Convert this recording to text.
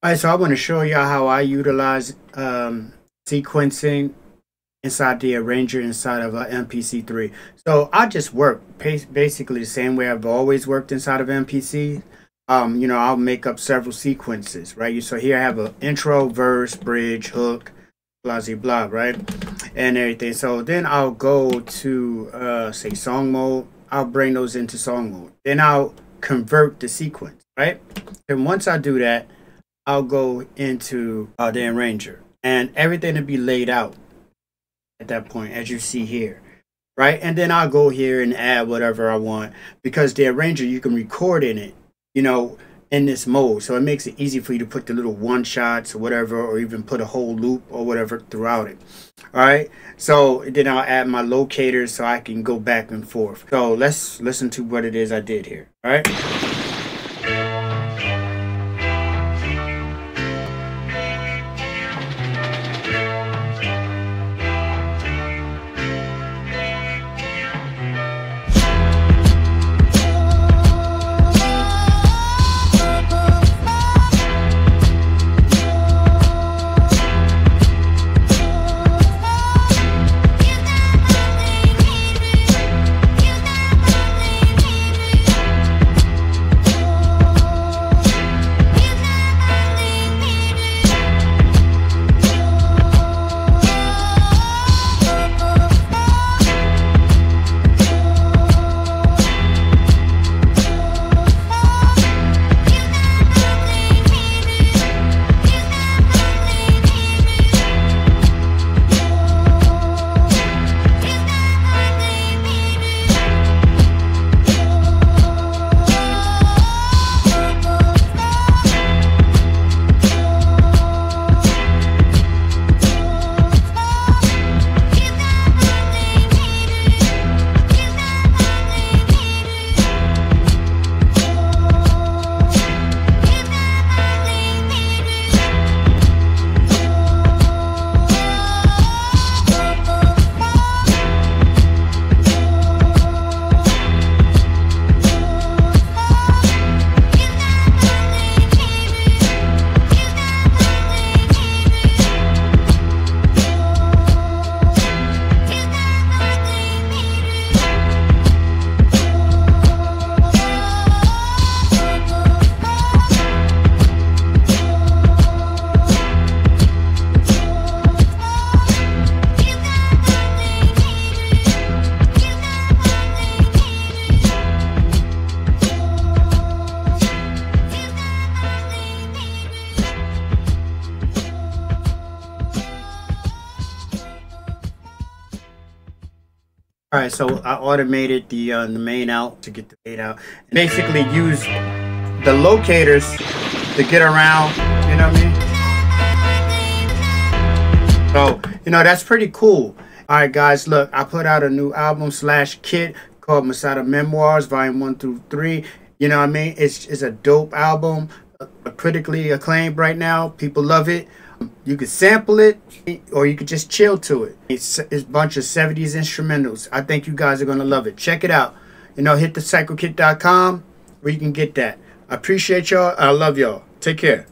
All right, so I want to show y'all how I utilize sequencing inside the arranger inside of MPC3. So I just work basically the same way I've always worked inside of MPC. I'll make up several sequences, right? So here I have an intro, verse, bridge, hook, blah, blah, blah, right? And everything. So then I'll go to, say, song mode. I'll bring those into song mode. Then I'll convert the sequence, right? And once I do that, I'll go into the arranger. And everything will be laid out at that point, as you see here, right? And then I'll go here and add whatever I want, because the arranger, you can record in it, in this mode. So it makes it easy for you to put the little one shots or whatever, or even put a whole loop or whatever throughout it. All right. So then I'll add my locators so I can go back and forth. So let's listen to what it is I did here. All right. All right, so I automated the main out to get the fade out. Basically use the locators to get around, you know what I mean? So, that's pretty cool. All right, guys, look, I put out a new album / kit called Masada Memoirs, Volume 1 through 3. You know what I mean? It's a dope album, critically acclaimed right now. People love it. You could sample it, or you could just chill to it. It's a bunch of 70s instrumentals. I think you guys are going to love it. Check it out. Hit thepsychokit.com where you can get that. I appreciate y'all. I love y'all. Take care.